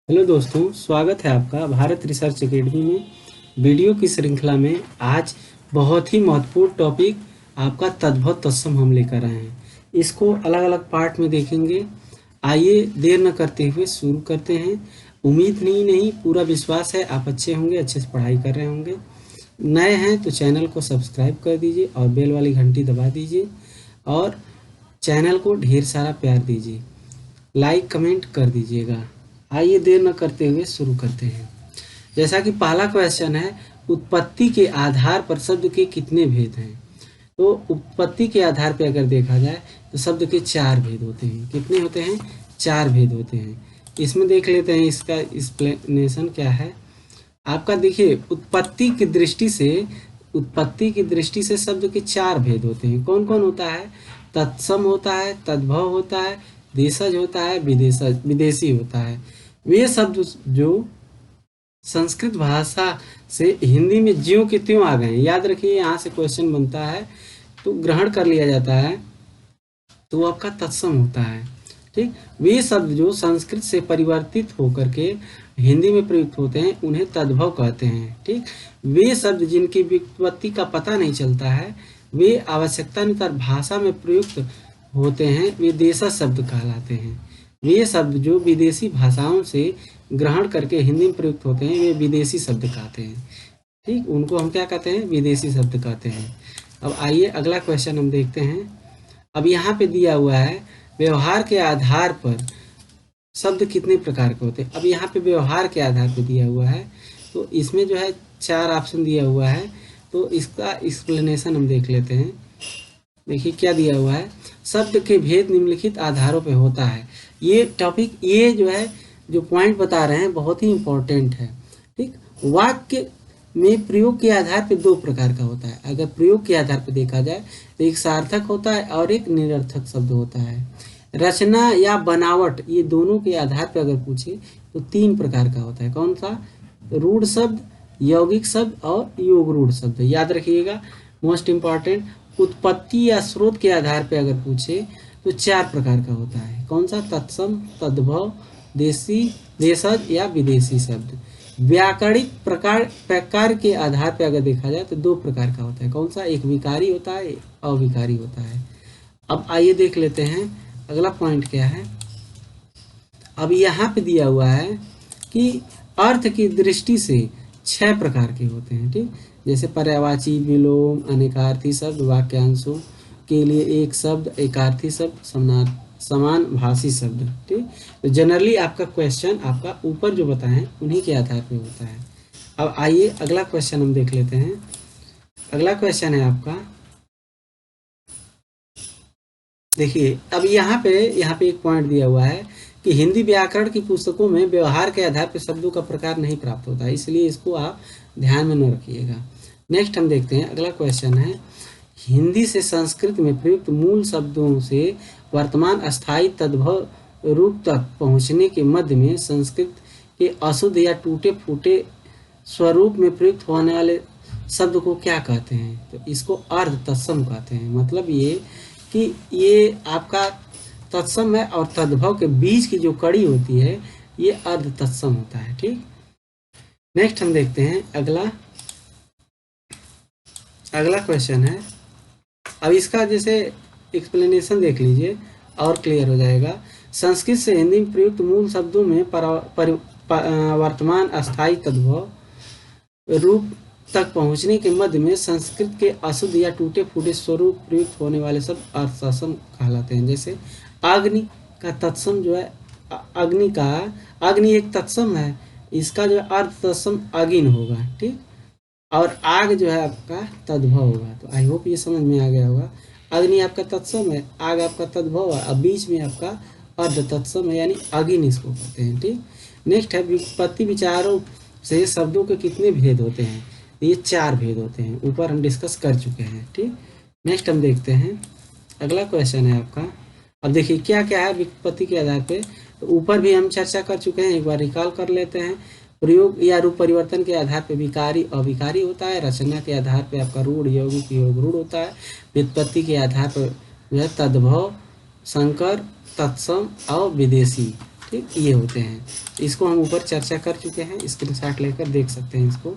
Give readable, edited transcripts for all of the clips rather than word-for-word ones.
Hello दोस्तों, स्वागत है आपका भारत रिसर्च एकेडमी में। वीडियो की श्रृंखला में आज बहुत ही महत्वपूर्ण टॉपिक आपका तद्भव तत्सम हम लेकर आए हैं। इसको अलग अलग पार्ट में देखेंगे। आइए देर न करते हुए शुरू करते हैं। उम्मीद नहीं पूरा विश्वास है आप अच्छे होंगे, अच्छे से पढ़ाई कर रहे होंगे। नए हैं तो चैनल को सब्सक्राइब कर दीजिए और बेल वाली घंटी दबा दीजिए और चैनल को ढेर सारा प्यार दीजिए, लाइक कमेंट कर दीजिएगा। आइए देर न करते हुए शुरू करते हैं। जैसा कि पहला क्वेश्चन है, उत्पत्ति के आधार पर शब्द के कितने भेद हैं। तो उत्पत्ति के आधार पर अगर देखा जाए तो शब्द के 4 भेद होते हैं। कितने होते हैं? 4 भेद होते हैं। इसमें देख लेते हैं इसका एक्सप्लेनेशन क्या है। आपका देखिए, उत्पत्ति की दृष्टि से शब्द के 4 भेद होते हैं। कौन कौन होता है? तत्सम होता है, तद्भव होता है, देशज होता है, विदेशी होता है। वे शब्द जो संस्कृत भाषा से हिंदी में ज्यों के त्यों आ गए। याद रखिए, यहाँ से क्वेश्चन बनता है तो ग्रहण कर लिया जाता है तो आपका तत्सम होता है। ठीक, वे शब्द जो संस्कृत से परिवर्तित होकर के हिंदी में प्रयुक्त होते हैं उन्हें तद्भव कहते हैं। ठीक, वे शब्द जिनकी व्युत्पत्ति का पता नहीं चलता है, वे आवश्यकतानुसार भाषा में प्रयुक्त होते हैं, वे देशज शब्द कहलाते हैं। वे शब्द जो विदेशी भाषाओं से ग्रहण करके हिंदी में प्रयुक्त होते हैं वे विदेशी शब्द कहते हैं। ठीक, उनको हम क्या कहते हैं? विदेशी शब्द कहते हैं। अब आइए अगला क्वेश्चन हम देखते हैं। अब यहाँ पे दिया हुआ है, व्यवहार के आधार पर शब्द कितने प्रकार के होते हैं। अब यहाँ पे व्यवहार के आधार पर दिया हुआ है तो इसमें जो है 4 ऑप्शन दिया हुआ है। तो इसका एक्सप्लेनेशन हम देख लेते हैं। देखिए क्या दिया हुआ है, शब्द के भेद निम्नलिखित आधारों पे होता है। ये टॉपिक, ये जो है जो पॉइंट बता रहे हैं बहुत ही इम्पोर्टेंट है। ठीक, वाक्य में प्रयोग के आधार पे 2 प्रकार का होता है। अगर प्रयोग के आधार पे देखा जाए तो एक सार्थक होता है और एक निरर्थक शब्द होता है। रचना या बनावट, ये दोनों के आधार पर अगर पूछे तो 3 प्रकार का होता है। कौन सा? रूढ़ शब्द, यौगिक शब्द और योग रूढ़ शब्द। याद रखिएगा, मोस्ट इम्पॉर्टेंट। उत्पत्ति या स्रोत के आधार पर अगर पूछे तो 4 प्रकार का होता है। कौन सा? तत्सम, तद्भव, देशी, देशज या विदेशी शब्द। व्याकरणिक प्रकार के आधार पर अगर देखा जाए तो 2 प्रकार का होता है। कौन सा? एक विकारी होता है, अविकारी होता है। अब आइए देख लेते हैं अगला पॉइंट क्या है। अब यहाँ पे दिया हुआ है कि अर्थ की दृष्टि से 6 प्रकार के होते हैं। ठीक, जैसे पर्यायवाची, विलोम, अनेकार्थी शब्द, वाक्यांशों के लिए एक शब्द, एकार्थी शब्द, समान भाषी शब्द। ठीक, तो जनरली आपका क्वेश्चन आपका ऊपर जो बताएं उन्हीं के आधार पे होता है। अब आइए अगला क्वेश्चन हम देख लेते हैं। अगला क्वेश्चन है आपका, देखिए अब यहाँ पे एक पॉइंट दिया हुआ है कि हिंदी व्याकरण की पुस्तकों में व्यवहार के आधार पर शब्दों का प्रकार नहीं प्राप्त होता है, इसलिए इसको आप ध्यान में न रखिएगा। नेक्स्ट हम देखते हैं, अगला क्वेश्चन है, हिंदी से संस्कृत में प्रयुक्त मूल शब्दों से वर्तमान अस्थायी तद्भव रूप तक पहुँचने के मध्य में संस्कृत के अशुद्ध या टूटे फूटे स्वरूप में प्रयुक्त होने वाले शब्द को क्या कहते हैं? तो इसको अर्ध तत्सम कहते हैं। मतलब ये कि ये आपका तत्सम है और तद्भव के बीच की जो कड़ी होती है ये अर्ध तत्सम होता है। ठीक, नेक्स्ट हम देखते हैं अगला क्वेश्चन है। अब इसका जैसे एक्सप्लेनेशन देख लीजिए और क्लियर हो जाएगा। संस्कृत से हिंदी में प्रयुक्त मूल शब्दों में वर्तमान अस्थायी तद्भव रूप तक पहुंचने के मध्य में संस्कृत के अशुद्ध या टूटे फूटे स्वरूप प्रयुक्त होने वाले शब्द अर्थतत्सम कहलाते हैं। जैसे अग्नि का तत्सम जो है, अग्नि एक तत्सम है, इसका जो है अर्थतत्सम अगिन होगा। ठीक, और आग जो है आपका तद्भव होगा। तो आई होप ये समझ में आ गया होगा। अग्नि आपका तत्सम है, आग आपका तद्भव है, अब बीच में आपका अर्ध तत्सम है यानी अगिन इसको कहते हैं। ठीक, नेक्स्ट है, व्युत्पत्ति विचारों से शब्दों के कितने भेद होते हैं? ये 4 भेद होते हैं, ऊपर हम डिस्कस कर चुके हैं। ठीक, नेक्स्ट हम देखते हैं अगला क्वेश्चन है आपका। अब देखिए क्या क्या है व्युत्पत्ति के आधार पे, तो ऊपर भी हम चर्चा कर चुके हैं, एक बार रिकॉल कर लेते हैं। प्रयोग या रूप परिवर्तन के आधार पे विकारी अविकारी होता है। रचना के आधार पे आपका रूढ़, यौगिक, योग रूढ़ होता है। व्युत्पत्ति के आधार पर जो है तद्भव, संकर, तत्सम और विदेशी। ठीक, ये होते हैं। इसको हम ऊपर चर्चा कर चुके हैं, स्क्रीनशॉट लेकर देख सकते हैं इसको।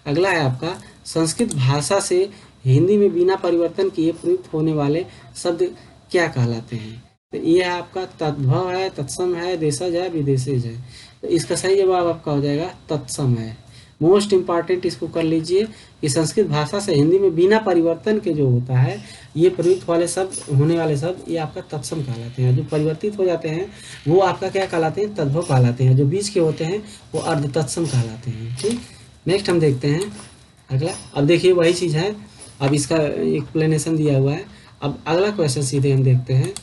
अगला है आपका संस्कृत भाषा से हिंदी में बिना परिवर्तन किए प्रयुक्त होने वाले शब्द क्या कहलाते हैं? तो ये आपका तद्भव है, तत्सम है, देशज है, विदेशज है। तो इसका सही जवाब आपका हो जाएगा तत्सम है। मोस्ट इम्पॉर्टेंट इसको कर लीजिए कि संस्कृत भाषा से हिंदी में बिना परिवर्तन के जो होता है ये प्रयुक्त वाले शब्द होने वाले शब्द ये आपका तत्सम कहलाते हैं। जो परिवर्तित हो जाते हैं वो आपका क्या कहलाते हैं? तद्भव कहलाते हैं। जो बीच के होते हैं वो अर्ध तत्सम कहलाते हैं। ठीक, नेक्स्ट हम देखते हैं अगला। अब देखिए वही चीज़ है, अब इसका एक्सप्लेनेशन दिया हुआ है। अब अगला क्वेश्चन सीधे हम देखते हैं।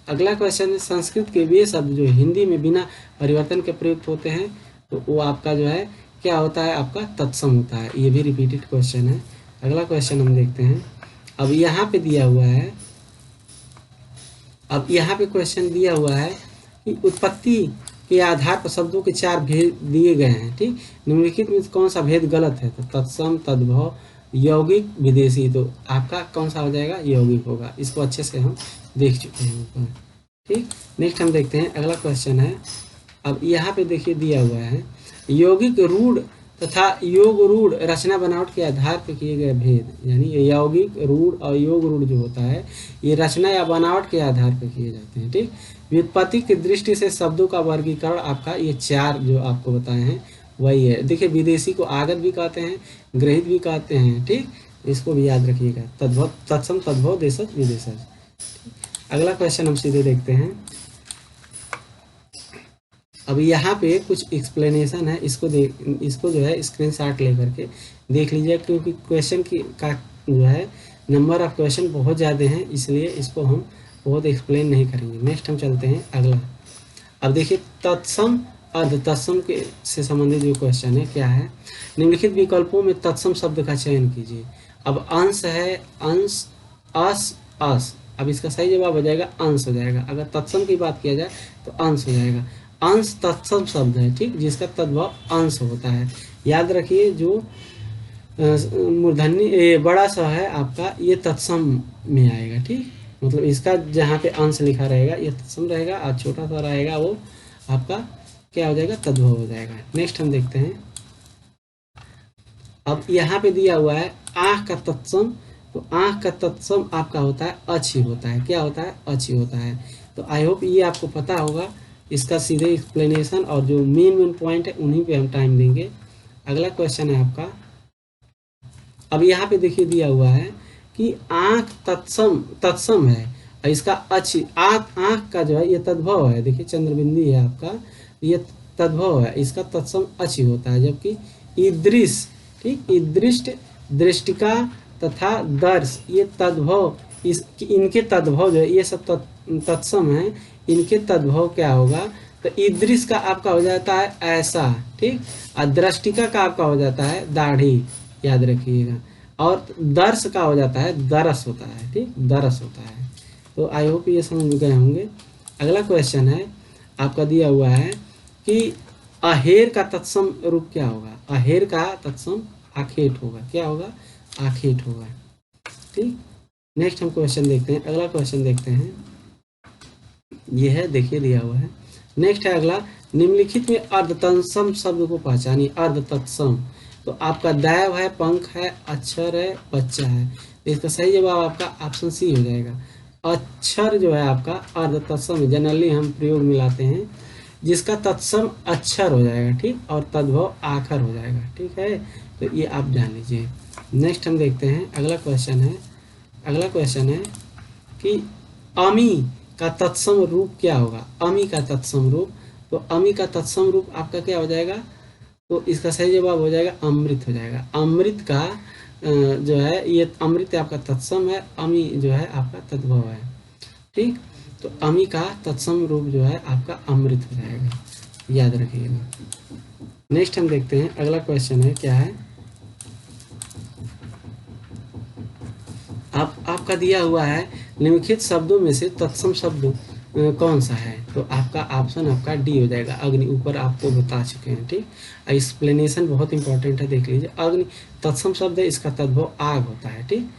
अगला क्वेश्चन है संस्कृत के वे शब्द जो हिंदी में बिना परिवर्तन के प्रयुक्त होते हैं तो वो आपका जो है क्या होता है? आपका तत्सम होता है। ये भी रिपीटेड क्वेश्चन है। अगला क्वेश्चन हम देखते हैं। अब यहाँ पे दिया हुआ है, अब यहाँ पे क्वेश्चन दिया हुआ है कि उत्पत्ति के आधार पर शब्दों के 4 भेद दिए गए हैं। ठीक, निम्नलिखित में कौन सा भेद गलत है? तो तत्सम, तद्भव, यौगिक, विदेशी। तो आपका कौन सा हो जाएगा? यौगिक होगा। इसको अच्छे से हम देख चुके हैं ऊपर। ठीक, नेक्स्ट हम देखते हैं अगला क्वेश्चन है। अब यहाँ पे देखिए दिया हुआ है यौगिक रूढ़ तथा योग रूढ़ रचना बनावट के आधार पर किए गए भेद, यानी यौगिक रूढ़ और योग रूढ़ जो होता है ये रचना या बनावट के आधार पर किए जाते हैं। ठीक, व्युत्पत्ति की दृष्टि से शब्दों का वर्गीकरण आपका ये 4 जो आपको बताए हैं वही है। देखिए विदेशी को आगत भी कहते हैं, ग्रहित भी कहते हैं। ठीक, इसको भी याद रखिएगा। तद्भव, तत्सम, तद्भव, देशज, विदेशज। अगला क्वेश्चन हम सीधे देखते हैं। अब यहाँ पे कुछ एक्सप्लेनेशन है, इसको जो है स्क्रीनशॉट लेकर के देख लीजिए, क्योंकि क्वेश्चन की का जो है नंबर ऑफ क्वेश्चन बहुत ज़्यादा हैं, इसलिए इसको हम बहुत एक्सप्लेन नहीं करेंगे। नेक्स्ट हम चलते हैं अगला। अब देखिए तत्सम अर्ध तत्सम के से संबंधित जो क्वेश्चन है क्या है? निम्नलिखित विकल्पों में तत्सम शब्द का चयन कीजिए। अब अंश है, अंश, अस, अस। अब इसका सही जवाब हो जाएगा अंश हो जाएगा। अगर तत्सम की बात किया जाए तो अंश हो जाएगा। अंश तत्सम शब्द है, ठीक, जिसका तद्भव अंश होता है। याद रखिए जो मूर्धन्य बड़ा सा है आपका ये तत्सम में आएगा। ठीक, मतलब इसका जहाँ पे अंश लिखा रहेगा ये तत्सम रहेगा और छोटा सा रहेगा वो आपका क्या हो जाएगा? तद्भव हो जाएगा। नेक्स्ट हम देखते हैं। अब यहाँ पे दिया हुआ है आँख का तत्सम, तो आँख का तत्सम आपका होता है अच्छी होता है। क्या होता है? अच्छी होता है। तो आई होप ये आपको पता होगा। इसका सीधे एक्सप्लेनेशन और जो मेन पॉइंट है उन्हीं पे हम टाइम देंगे। अगला क्वेश्चन है आपका। अब यहाँ पे देखिए दिया हुआ है कि आँख तत्सम है और इसका अच्छी आँख का जो है ये तद्भव है। देखिए चंद्रबिंदी है आपका, ये तद्भव है, इसका तत्सम अच्छी होता है। जबकि ईदृश, ठीक, ईदृष्ट, दृष्टिका तथा दर्श ये तद्भव, इनके तद्भव जो है ये सब तत्सम है, इनके तद्भव क्या होगा? तो ईदृश का आपका हो जाता है ऐसा, ठीक, और दृष्टिका का आपका हो जाता है दाढ़ी, याद रखिएगा। और दर्श का हो जाता है दरस होता है। ठीक, दरस होता है। तो आई होप ये समझ गए होंगे। अगला क्वेश्चन है आपका दिया हुआ है कि अहेर का तत्सम रूप क्या होगा? अहेर का तत्सम आखेट होगा। क्या होगा? आखेट होगा। ठीक, नेक्स्ट हम क्वेश्चन देखते हैं। अगला क्वेश्चन देखते हैं, ये है देखिए दिया हुआ है। नेक्स्ट है अगला, निम्नलिखित में अर्धतत्सम शब्द को पहचानिए। अर्धतत्सम तो आपका दैव है, पंख है, अक्षर है, बच्चा है। तो इसका सही जवाब आपका ऑप्शन सी हो जाएगा। अक्षर जो है आपका अर्धतत्सम जनरली हम प्रयोग में लाते हैं, जिसका तत्सम अक्षर हो जाएगा। ठीक, और तद्भव आखर हो जाएगा। ठीक है, तो ये आप जान लीजिए। नेक्स्ट हम देखते हैं अगला क्वेश्चन है। अगला क्वेश्चन है कि अमी का तत्सम रूप क्या होगा? अमी का तत्सम रूप, तो अमी का तत्सम रूप आपका क्या हो जाएगा? तो इसका सही जवाब हो जाएगा अमृत हो जाएगा। अमृत का जो है ये अमृत आपका तत्सम है, अमी जो है आपका तद्भव है। ठीक, तो अमी का तत्सम रूप जो है आपका अमृत हो जाएगा, याद रखिएगा। नेक्स्ट हम देखते हैं अगला क्वेश्चन है क्या है। आपका दिया हुआ है निम्नलिखित शब्दों में से तत्सम शब्द कौन सा है? तो आपका ऑप्शन आपका डी हो जाएगा। अग्नि, ऊपर आपको बता चुके हैं। ठीक, एक्सप्लेनेशन बहुत इंपॉर्टेंट है, देख लीजिए। अग्नि तत्सम शब्द है, इसका तद्भव आग होता है। ठीक,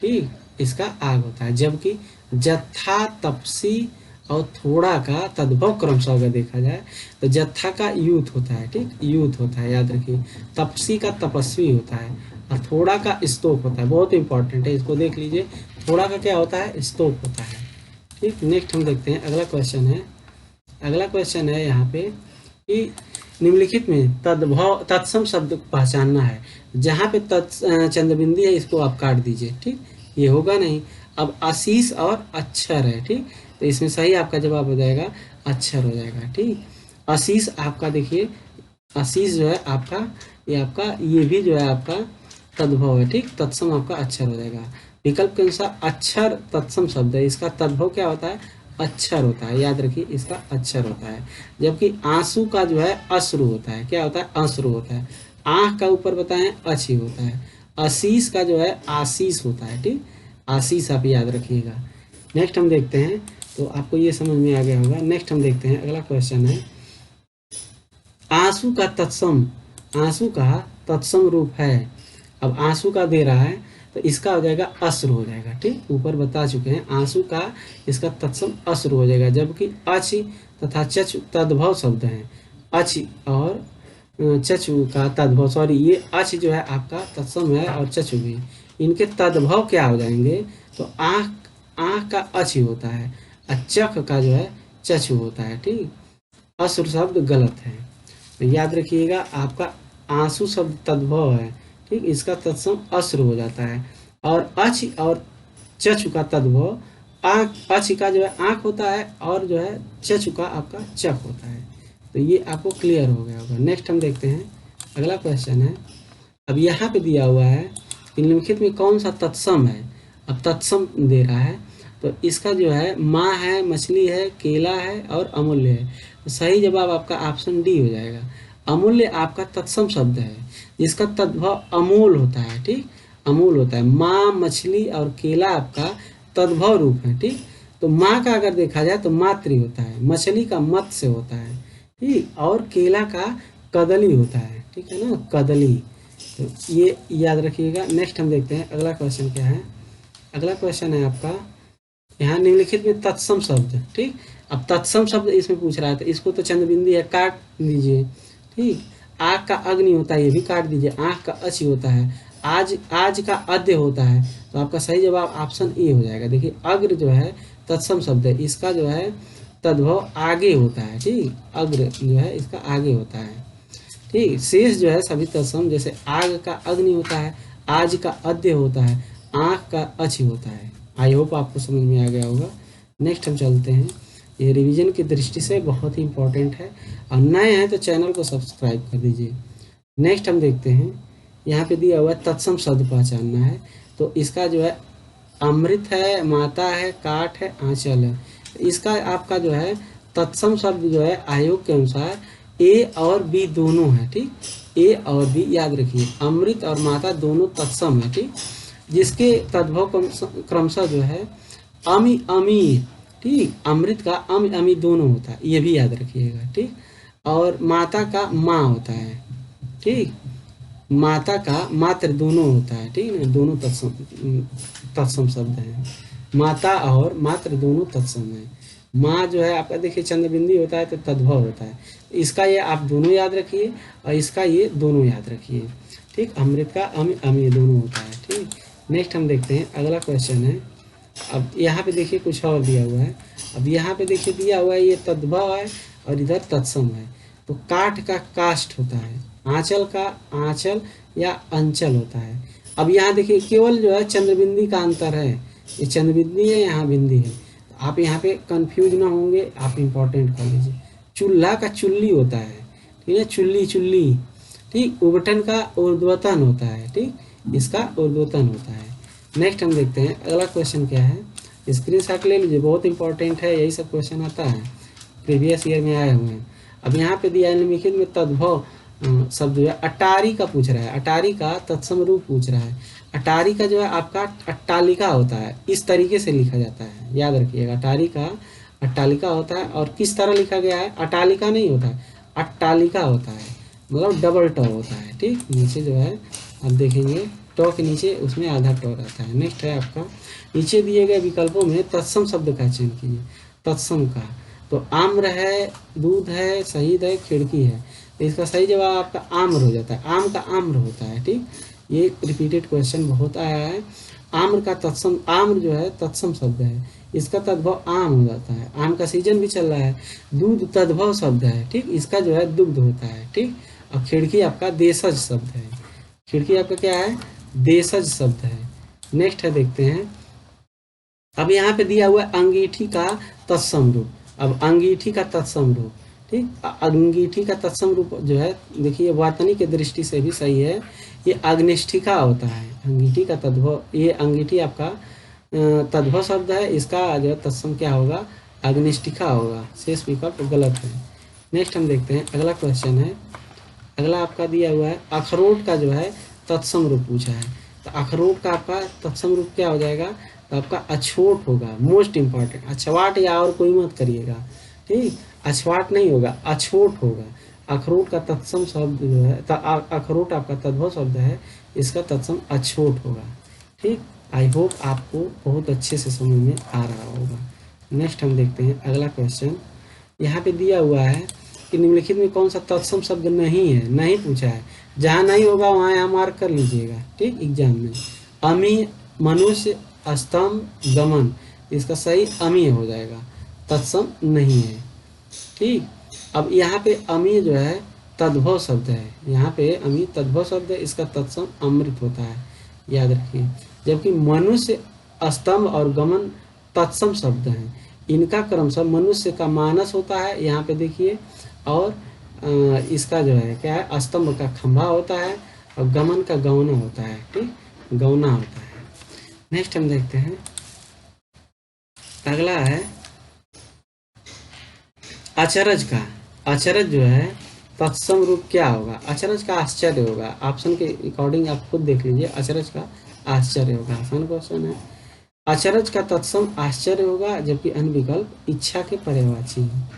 ठीक, इसका आग होता है। जबकि जत्था, तपसी और थोड़ा का तद्भव क्रमशः अगर देखा जाए तो जत्था का यूथ होता है, ठीक, यूथ होता है, याद रखिए। तपसी का तपस्वी होता है और थोड़ा का स्तोक होता है, बहुत इंपॉर्टेंट है, इसको देख लीजिए। थोड़ा का क्या होता है, स्तोक होता है, ठीक। नेक्स्ट हम देखते हैं अगला क्वेश्चन है। अगला क्वेश्चन है यहाँ पे कि निम्नलिखित में तद्भव तत्सम शब्द को पहचानना है। जहाँ पे चंद्रबिंदी है इसको आप काट दीजिए, ठीक, ये होगा नहीं। अब आशीष और अक्षर है, ठीक, तो इसमें सही आपका जवाब हो जाएगा अक्षर हो जाएगा, ठीक। आशीष आपका देखिए, आशीष जो है आपका, ये आपका, ये भी जो है आपका तद्भव है, ठीक। तत्सम आपका अक्षर हो जाएगा। विकल्प के अनुसार अक्षर तत्सम शब्द है, इसका तद्भव क्या होता है, अक्षर होता है, याद रखिए इसका अक्षर होता है। जबकि आंसू का जो है अश्रु होता है, क्या होता है, अश्रु होता है। आँख का ऊपर बताएं अच्छी होता है। आशीष का जो है आशीष होता है, ठीक, आशीष आप याद रखिएगा। नेक्स्ट हम देखते हैं, तो आपको ये समझ में आ गया होगा। नेक्स्ट हम देखते हैं अगला क्वेश्चन है, आंसू का तत्सम, आंसू का तत्सम रूप है। अब आंसू का दे रहा है तो इसका हो जाएगा अश्रु हो जाएगा, ठीक, ऊपर बता चुके हैं। आंसू का इसका तत्सम अश्रु हो जाएगा। जबकि अच्छी तथा चचु तद्भव शब्द हैं। अच्छी और चचु का तद्भव, सॉरी, ये अच जो है आपका तत्सम है और चचु भी, इनके तद्भव क्या हो जाएंगे, तो आँख, आँख का अच होता है, चख का जो है चचु होता है, ठीक। अश्रु शब्द गलत है, तो याद रखिएगा आपका आंसू शब्द तद्भव है, ठीक, इसका तत्सम अश्रु हो जाता है। और अच और चचु का तद्भव, आँख, अच का जो है आँख होता है और जो है चचु का आपका चख होता है। तो ये आपको क्लियर हो गया होगा। नेक्स्ट हम देखते हैं अगला क्वेश्चन है। अब यहाँ पे दिया हुआ है निम्नलिखित में कौन सा तत्सम है। अब तत्सम दे रहा है तो इसका जो है माँ है, मछली है, केला है और अमूल्य है। तो सही जवाब आपका ऑप्शन डी हो जाएगा। अमूल्य आपका तत्सम शब्द है जिसका तद्भव अमूल होता है, ठीक, अमूल होता है। माँ, मछली और केला आपका तद्भव रूप है, ठीक। तो माँ का अगर देखा जाए तो मातृ होता है, मछली का मत्स्य होता है, ठीक, और केला का कदली होता है, ठीक है ना, कदली। तो ये याद रखिएगा। नेक्स्ट हम देखते हैं अगला क्वेश्चन क्या है। अगला क्वेश्चन है आपका यहाँ निम्नलिखित में तत्सम शब्द, ठीक। अब तत्सम शब्द इसमें पूछ रहा है तो इसको तो चंद्रबिंदी है, काट दीजिए, ठीक। आग का अग्नि होता है, ये भी काट दीजिए। आँख का अच होता है। आज का अद्य होता है, तो आपका सही जवाब ऑप्शन ए हो जाएगा। देखिए अग्र जो है तत्सम शब्द है, इसका जो है तद्भव आगे होता है, ठीक, अग्र जो है इसका आगे होता है, ठीक। शेष जो है सभी तत्सम, जैसे आग का अग्नि होता है, आज का अद्य होता है, आँख का अच होता है। आई होप आपको समझ में आ गया होगा। नेक्स्ट हम चलते हैं, ये रिवीजन की दृष्टि से बहुत ही इंपॉर्टेंट है और नए हैं तो चैनल को सब्सक्राइब कर दीजिए। नेक्स्ट हम देखते हैं, यहाँ पे दिया हुआ है तत्सम शब्द पहचानना है। तो इसका जो है अमृत है, माता है, काठ है, आंचल है। इसका आपका जो है तत्सम शब्द जो है आयोग के अनुसार ए और बी दोनों है, ठीक, ए और बी याद रखिए। अमृत और माता दोनों तत्सम है, ठीक, जिसके तद्भव क्रमशः जो है अमी अमी, ठीक, अमृत का अमी अमी दोनों होता है, ये भी याद रखिएगा, ठीक। और माता का माँ होता है, ठीक, माता का मात्र दोनों होता है, ठीक ना, दोनों तत्सम शब्द हैं। माता और मात्र दोनों तत्सम है। माँ जो है आपका देखिए चंद्रबिंदी होता है तो तद्भव होता है, इसका ये आप दोनों याद रखिए और इसका ये दोनों याद रखिए, ठीक। अमृत का अमी दोनों होता है, ठीक। नेक्स्ट हम देखते हैं अगला क्वेश्चन है। अब यहाँ पे देखिए कुछ और दिया हुआ है। अब यहाँ पे देखिए दिया हुआ है ये तद्भव है और इधर तत्सम है। तो काठ का काष्ठ होता है, आंचल का आंचल या अंचल होता है। अब यहाँ देखिए केवल जो है चंद्रबिंदी का अंतर है, ये चंद्रबिंदी है, यहाँ बिंदी है। तो आप यहाँ पे कंफ्यूज ना होंगे, आप इम्पोर्टेंट कर लीजिए। चूल्हा का चुल्ली होता है, ठीक है, चुल्ली चुल्ली, ठीक। उबटन का ऊर्ध्वतन होता है, ठीक, इसका ऊर्ध्वतन होता है। नेक्स्ट हम देखते हैं अगला क्वेश्चन क्या है, स्क्रीनशॉट ले लीजिए, बहुत इंपॉर्टेंट है, यही सब क्वेश्चन आता है, प्रीवियस ईयर में आए हुए हैं। अब यहाँ पे दिया है निम्नलिखित में तद्भव शब्द जो है अटारी का पूछ रहा है, अटारी का तत्सम रूप पूछ रहा है। अटारी का जो है आपका अट्टालिका होता है, इस तरीके से लिखा जाता है, याद रखिएगा। अटारी का अट्टालिका होता है और किस तरह लिखा गया है, अटालिका नहीं होता है, अट्टालिका होता है, मतलब डबल टॉ होता है, ठीक। नीचे जो है आप देखेंगे टॉ के नीचे उसमें आधा टॉ रहता है। नेक्स्ट है आपका नीचे दिए गए विकल्पों में तत्सम शब्द का चयन कीजिए। तत्सम का। तो आम्र है, दूध है, शहीद है, खिड़की है, तो इसका सही जवाब आपका आम्र हो जाता है। आम का आम्र होता है, ठीक। ये रिपीटेड क्वेश्चन बहुत आया है। आम्र का तत्सम, आम्र जो है तत्सम शब्द है, इसका तद्भव आम हो जाता है। आम का सीजन भी चल रहा है। दूध तद्भव शब्द है, ठीक, इसका जो है दुग्ध होता है, ठीक। और खिड़की आपका देशज शब्द है। खिड़की आपका क्या है, देशज शब्द है। नेक्स्ट है, देखते हैं। अब यहाँ पे दिया हुआ है अंगीठी का तत्सम रूप। अब अंगीठी का तत्सम रूप, ठीक, अंगीठी का तत्सम रूप जो है, देखिए वर्तनी की दृष्टि से भी सही है। ये अग्निष्ठिका होता है। अंगीठी का तद्भव, ये अंगीठी आपका तद्भव शब्द है, इसका जो है तत्सम क्या होगा, अग्निष्ठिका होगा। शेष विकल्प गलत है। नेक्स्ट हम देखते हैं, अगला क्वेश्चन है। अगला आपका दिया हुआ है अखरोट का जो है तत्सम रूप पूछा है। तो अखरोट का आपका तत्सम रूप क्या हो जाएगा, तो आपका अछोट होगा। मोस्ट इंपॉर्टेंट, अछवाट या और कोई मत करिएगा, ठीक, अछवाट नहीं होगा, अछोट होगा। अखरोट का तत्सम शब्द जो है, अखरोट आपका तद्भव शब्द है, इसका तत्सम अछोट होगा, ठीक। आई होप आपको बहुत अच्छे से समझ में आ रहा होगा। नेक्स्ट हम देखते हैं अगला क्वेश्चन। यहाँ पे दिया हुआ है कि निम्नलिखित में कौन सा तत्सम शब्द नहीं है, नहीं पूछा है। जहाँ नहीं होगा वहाँ यहाँ मार्क कर लीजिएगा, ठीक, एग्जाम में। अमी, मनुष्य, स्तंभ, गमन, इसका सही अमी हो जाएगा, तत्सम नहीं है, ठीक। अब यहाँ पे अमी जो है तद्भव शब्द है, यहाँ पे अमी तद्भव शब्द है, इसका तत्सम अमृत होता है, याद रखिए। जबकि मनुष्य, स्तंभ और गमन तत्सम शब्द हैं, इनका क्रमशः मनुष्य का मानस होता है, यहाँ पे देखिए, और इसका जो है क्या है, स्तंभ का खंभा होता है, और गमन का गौना होता है, ठीक, गौना होता है। नेक्स्ट हम देखते हैं, अगला है अचरज का। अचरज जो है तत्सम रूप क्या होगा, अचरज का आश्चर्य होगा। ऑप्शन के अकॉर्डिंग आप खुद देख लीजिए, अचरज का आश्चर्य होगा, आसान क्वेश्चन है। अचरज का तत्सम आश्चर्य होगा, जबकि अन्य विकल्प इच्छा के पर्यायवाची है।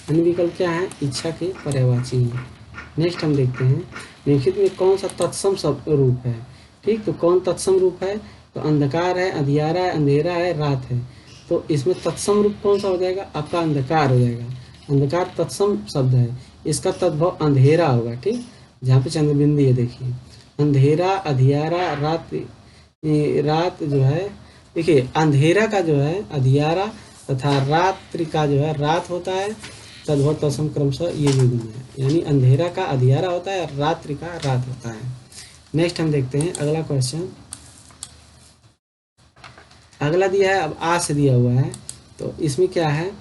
अन्य विकल्प क्या है, इच्छा के पर्यायवाची है। नेक्स्ट हम देखते हैं, निम्नलिखित में कौन सा तत्सम शब्द रूप है, ठीक। तो कौन तत्सम रूप है, तो अंधकार है, अंधियारा है, अंधेरा है, रात है। तो इसमें तत्सम रूप कौन सा हो जाएगा, आपका अंधकार हो जाएगा। अंधकार तत्सम शब्द है, इसका तद्भव अंधेरा होगा, ठीक। जहाँ पे चंद्रबिंदी है, देखिए, अंधेरा, अधियारा, रात। रात जो है, देखिए, अंधेरा का जो है अधियारा, तथा रात्रि का जो है रात होता है, तद्भव तत्सम क्रमशः ये युग्म है, यानी अंधेरा का अधियारा होता है और रात्रि का रात होता है। नेक्स्ट हम देखते हैं अगला क्वेश्चन। अगला दिया है, अब आ से दिया हुआ है, तो इसमें क्या है,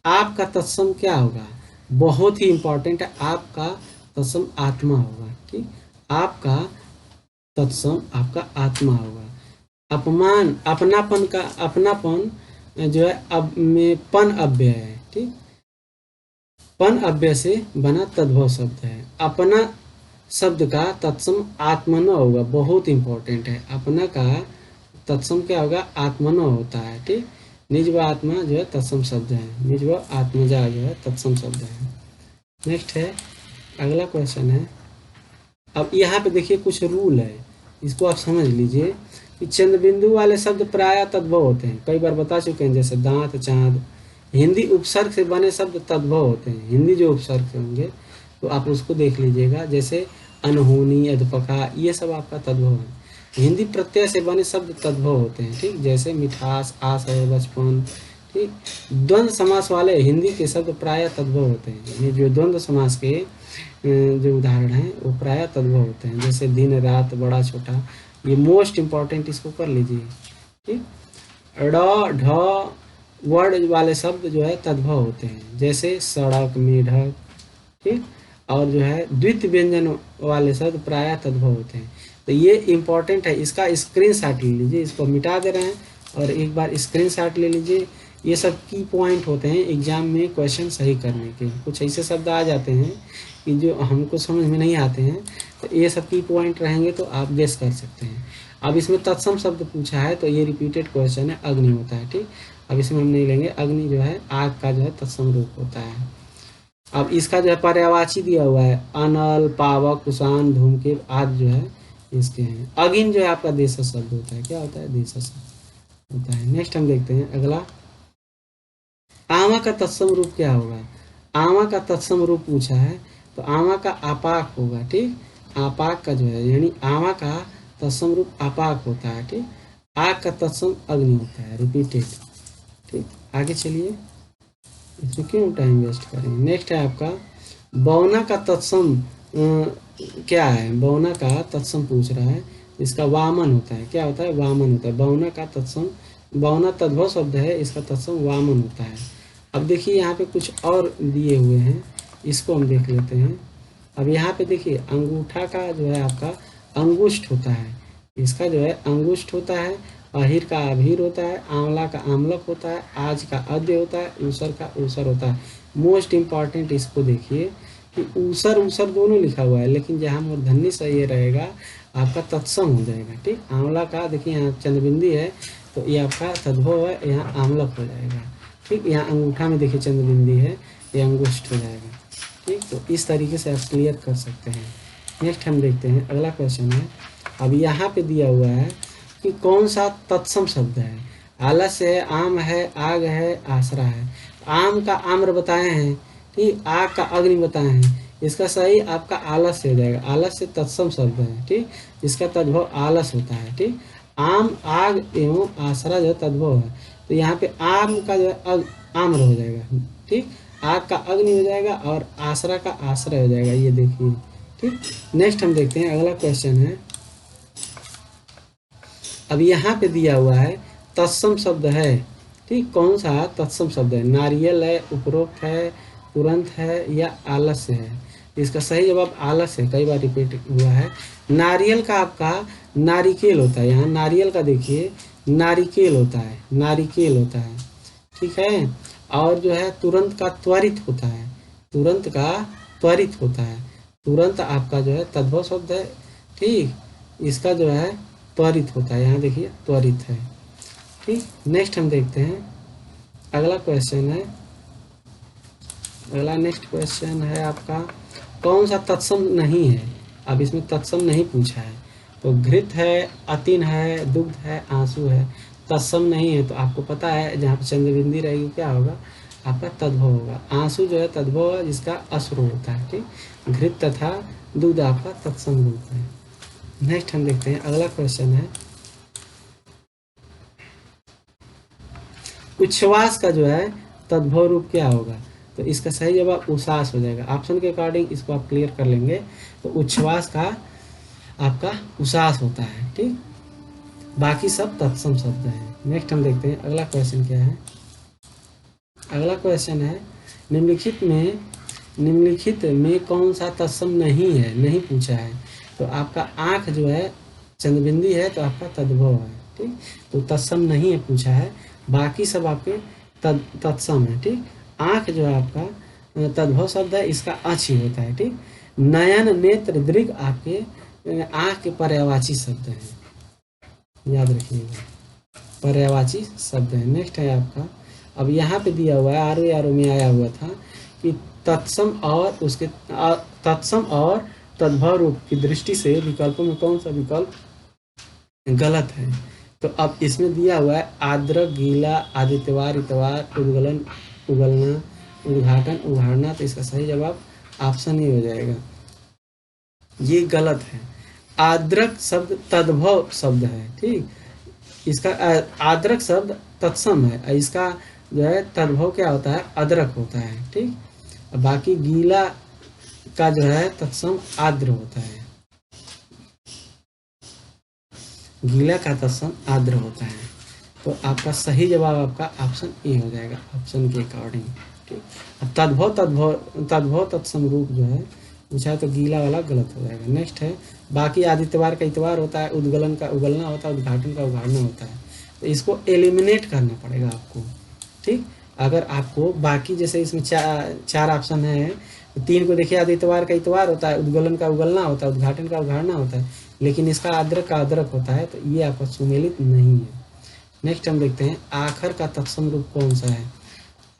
आपका तत्सम क्या होगा, बहुत ही इंपॉर्टेंट है। आपका तत्सम आत्मा होगा, ठीक। आपका तत्सम आपका आत्मा होगा। अपमान, अपनापन का, अपनापन जो है अब में पन अव्यय है, ठीक, पन अव्यय से बना तद्भव शब्द है। अपना शब्द का तत्सम आत्मनो होगा, बहुत इंपॉर्टेंट है। अपना का तत्सम क्या होगा, आत्मनो होता है, ठीक। निज व आत्मा जो है तत्सम शब्द है, निज व आत्मजा जो है तत्सम शब्द है। नेक्स्ट है अगला क्वेश्चन है। अब यहाँ पे देखिए कुछ रूल है, इसको आप समझ लीजिए कि चंद्र बिंदु वाले शब्द प्रायः तद्भव होते हैं, कई बार बता चुके हैं, जैसे दांत, चांद। हिंदी उपसर्ग से बने शब्द तद्भव होते हैं, हिंदी जो उपसर्ग से होंगे तो आप उसको देख लीजिएगा, जैसे अनहोनी, अध्पका, ये सब आपका तद्भव है। हिंदी प्रत्यय से बने शब्द तद्भव होते हैं, ठीक, जैसे मिठास, आशय, बचपन, ठीक। द्वंद्व समास वाले हिंदी के शब्द प्रायः तद्भव होते हैं, यानी जो द्वंद्व समास के जो उदाहरण हैं वो प्रायः तद्भव होते हैं, जैसे दिन, रात, बड़ा, छोटा। ये मोस्ट इंपॉर्टेंट, इसको कर लीजिए, ठीक। ड, ढ वर्ड वाले शब्द जो है तद्भव होते हैं, जैसे सड़क, मेढक, ठीक। और जो है द्वितीय व्यंजन वाले शब्द प्रायः तद्भव होते हैं। तो ये इंपॉर्टेंट है, इसका स्क्रीनशॉट ले लीजिए, इसको मिटा दे रहे हैं और एक बार स्क्रीनशॉट ले लीजिए। ये सब की पॉइंट होते हैं एग्जाम में क्वेश्चन सही करने के। कुछ ऐसे शब्द आ जाते हैं कि जो हमको समझ में नहीं आते हैं, तो ये सब की पॉइंट रहेंगे तो आप गेस कर सकते हैं। अब इसमें तत्सम शब्द पूछा है, तो ये रिपीटेड क्वेश्चन है, अग्नि होता है, ठीक। अब इसमें हम नहीं लेंगे, अग्नि जो है आग का जो है तत्सम रूप होता है। अब इसका जो है पर्यायवाची दिया हुआ है, अनल, पावक, कुषाण, धूमकेतु आदि जो है इसके हैं। अगिन जो है आपका देशज शब्द होता है, क्या होता है, देशज शब्द होता है। नेक्स्ट हम देखते हैं अगला। आमा का तत्सम रूप क्या होगा? आमा का तत्सम रूप पूछा है तो आमा का आपाक होगा, ठीक। आपाक का जो है यानी आमा का तत्सम रूप आपाक होता है, ठीक। आग का तत्सम अग्नि होता है, रिपीटेड, ठीक। आगे चलिए, इसमें क्यों टाइम वेस्ट करें। नेक्स्ट है आपका बौना का तत्सम क्या है? बौना का तत्सम पूछ रहा है, इसका वामन होता है। क्या होता है? वामन होता है। बौना का तत्सम, बौना तद्भव शब्द है, इसका तत्सम वामन होता है। अब देखिए यहाँ पे कुछ और दिए हुए हैं, इसको हम देख लेते हैं। अब यहाँ पे देखिए अंगूठा का जो है आपका अंगुष्ठ होता है, इसका जो है अंगुष्ठ होता है। अहिर का अभीर होता है, आंवला का आमलक होता है, आज का अद्य होता है, ऊसर का ऊसर होता है। मोस्ट इम्पॉर्टेंट इसको देखिए कि ऊसर ऊसर दोनों लिखा हुआ है, लेकिन जहाँ मूर्धन्य से ये रहेगा आपका तत्सम हो जाएगा, ठीक। आंवला का देखिए यहाँ चंद्रबिंदी है तो ये आपका तद्भव है, यहाँ आमलक हो जाएगा, ठीक। यहाँ अंगूठा में देखिए चंद्रबिंदी है, ये अंगुष्ठ हो जाएगा, ठीक। तो इस तरीके से आप क्लियर कर सकते हैं। नेक्स्ट हम देखते हैं, अगला क्वेश्चन है। अब यहाँ पे दिया हुआ है कि कौन सा तत्सम शब्द है। आलस है, आम है, आग है, आसरा है। आम का आम्र बताए हैं, ठीक। आग का अग्नि बताए हैं, इसका सही आपका आलस से हो जाएगा। आलस से तत्सम शब्द है, ठीक। इसका तद्भव आलस होता है, ठीक। आम, आग एवं आसरा जो है तद्भव है, तो यहाँ पे आम का जो है आम्र हो जाएगा, ठीक। आग का अग्नि हो जाएगा और आसरा का आश्रय हो जाएगा, ये देखिए, ठीक। नेक्स्ट हम देखते हैं, अगला क्वेश्चन है। अब यहाँ पे दिया हुआ है तत्सम शब्द है, ठीक। कौन सा तत्सम शब्द है? नारियल है, उपरोक्त है, तुरंत है या आलस्य है। इसका सही जवाब आलस्य है, कई बार रिपीट हुआ है। नारियल का आपका नारिकेल होता है, यहाँ नारियल का देखिए नारिकेल होता है, नारिकेल होता है, ठीक है। और जो है तुरंत का त्वरित होता है, तुरंत का त्वरित होता है। तुरंत आपका जो है तद्भव शब्द है, ठीक। इसका जो है त्वरित होता है, यहाँ देखिए त्वरित है, ठीक। नेक्स्ट हम देखते हैं, अगला क्वेश्चन है। अगला नेक्स्ट क्वेश्चन है आपका कौन सा तत्सम नहीं है। अब इसमें तत्सम नहीं पूछा है, तो घृत है, अतिन है, दुग्ध है, आंसू है। तत्सम नहीं है तो आपको पता है जहाँ पे चंद्रबिंदी रहेगी क्या होगा? आपका तद्भव होगा। आंसू जो है तद्भव है, जिसका अश्रु होता है, ठीक। घृत तथा दुग्ध आपका तत्सम रूप है। नेक्स्ट हम देखते हैं, अगला क्वेश्चन है उच्छ्वास का जो है तद्भव रूप क्या होगा? तो इसका सही जवाब उसास हो जाएगा। ऑप्शन के अकॉर्डिंग इसको आप क्लियर कर लेंगे तो उच्छ्वास का आपका उसास होता है, ठीक। बाकी सब तत्सम शब्द है। नेक्स्ट हम देखते हैं, अगला क्वेश्चन क्या है। अगला क्वेश्चन है निम्नलिखित में कौन सा तत्सम नहीं है, नहीं पूछा है। तो आपका आँख जो है चंद्रबिंदी है तो आपका तद्भव है, ठीक। तो तत्सम नहीं है पूछा है, बाकी सब आपके तत्सम है, ठीक। आँख जो है आपका तद्भव शब्द है, इसका अच ही होता है, ठीक। नयन, नेत्र, दृग आपके आँख के पर्यायवाची शब्द हैं, याद रखिएगा, पर्यायवाची शब्द है। नेक्स्ट है आपका, अब यहाँ पे दिया हुआ है आरो में आया हुआ था कि तत्सम और उसके तत्सम और तद्भव रूप की दृष्टि से विकल्पों में कौन सा विकल्प गलत है। तो अब इसमें दिया हुआ है आर्द्रक, गीला, आदित्यवार, इतवार, उद्गलन, उगलना, उद्घाटन, उघाड़ना। तो इसका सही जवाब ऑप्शन ही हो जाएगा, ये गलत है। आर्द्रक शब्द तद्भव शब्द है, ठीक। इसका आर्द्रक शब्द तत्सम है, इसका जो है तद्भव क्या होता है? अदरक होता है, ठीक। बाकी गीला का जो है तत्सम आर्द्र होता है, गीला का तत्सम आर्द्र होता है। तो आपका सही जवाब आपका ऑप्शन ए हो जाएगा, ऑप्शन के अकॉर्डिंग, ठीक। अब तद्भव तत्सम रूप जो है पूछा है तो गीला वाला गलत हो जाएगा। नेक्स्ट है बाकी आदित्यवार का इतवार होता है, उद्गलन का उगलना होता है, उद्घाटन का उघाड़ना होता है। तो इसको एलिमिनेट करना पड़ेगा आपको, ठीक। अगर आपको बाकी जैसे इसमें चार ऑप्शन है, तो 3 को देखिए आदित्यवार का इतवार होता है, उद्गलन का उगलना होता है, उद्घाटन का उघाड़ना होता है, लेकिन इसका अदरक का अदरक होता है, तो ये आपका सुमेलित नहीं है। नेक्स्ट हम देखते हैं आखर का तत्सम रूप कौन सा है।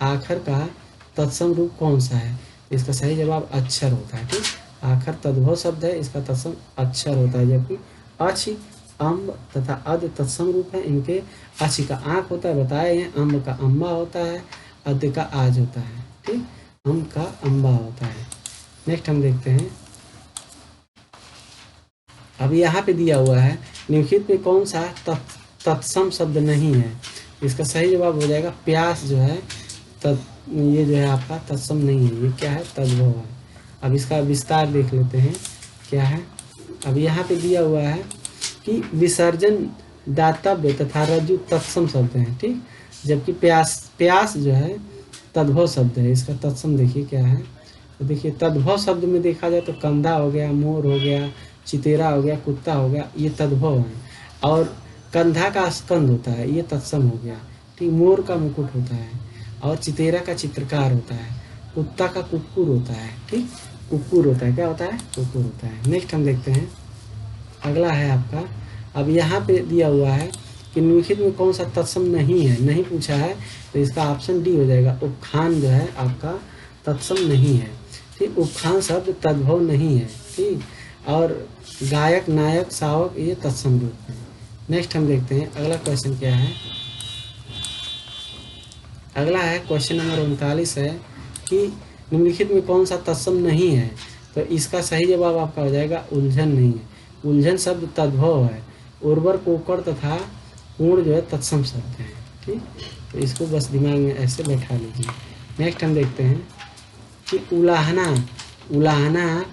आखर का तत्सम रूप कौन सा है? इसका सही जवाब अक्षर होता है, ठीक। आखर तद्भव शब्द है, इसका तत्सम अक्षर होता है, जबकि अच्छ, अम्ब तथा अद तत्सम रूप है, इनके अच्छ का आँख होता है बताए हैं, अम्ब का अम्बा होता है, अद्य का आज होता है, ठीक। अम का अम्बा होता है। नेक्स्ट हम देखते हैं, अब यहाँ पे दिया हुआ है निम्नलिखित में कौन सा तत्सम शब्द नहीं है। इसका सही जवाब हो जाएगा प्यास जो है, ये जो है आपका तत्सम नहीं है, ये क्या है, तद्भव है। अब इसका विस्तार देख लेते हैं क्या है। अब यहाँ पे दिया हुआ है कि विसर्जन दातव्य तथा रज्जु तत्सम शब्द हैं, ठीक। जबकि प्यास जो है तद्भव शब्द है। इसका तत्सम देखिए क्या है, तो देखिए तद्भव शब्द में देखा जाए तो कंधा हो गया, मोर हो गया, चितेरा हो गया, कुत्ता हो गया, ये तद्भव है। और कंधा का स्कंद होता है, ये तत्सम हो गया, ठीक। मोर का मुकुट होता है, और चितेरा का चित्रकार होता है, कुत्ता का कुक्कुर होता है, ठीक। कुक्कुर होता है, क्या होता है, कुक्कुर होता है। नेक्स्ट हम देखते हैं, अगला है आपका, अब यहाँ पे दिया हुआ है कि निम्नलिखित में कौन सा तत्सम नहीं है, नहीं पूछा है, तो इसका ऑप्शन डी हो जाएगा। उपखान जो है आपका तत्सम नहीं है, ठीक। उपखान शब्द तद्भव नहीं है, ठीक। और गायक, नायक, शावक ये तत्सम रूप है। नेक्स्ट हम देखते हैं अगला क्वेश्चन क्या है। अगला है क्वेश्चन नंबर 39 है कि निम्नलिखित में कौन सा तत्सम नहीं है, तो इसका सही जवाब आपका हो जाएगा उलझन नहीं है। उलझन शब्द तद्भव है। उर्वर, कोकड़ तथा पूर्ण जो है तत्सम शब्द है, ठीक। तो इसको बस दिमाग में ऐसे बैठा लीजिए। नेक्स्ट हम देखते हैं कि उलाहना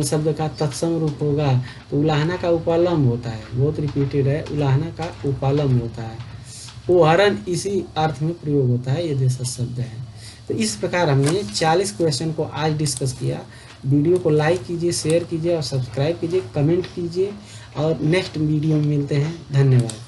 शब्द का तत्सम रूप होगा, तो उलाहना का उपालंब होता है, बहुत रिपीटेड है, उलाहना का उपालंब होता है। ओहरन इसी अर्थ में प्रयोग होता है, ये देशज शब्द है। तो इस प्रकार हमने 40 क्वेश्चन को आज डिस्कस किया। वीडियो को लाइक कीजिए, शेयर कीजिए और सब्सक्राइब कीजिए, कमेंट कीजिए, और नेक्स्ट वीडियो में मिलते हैं। धन्यवाद।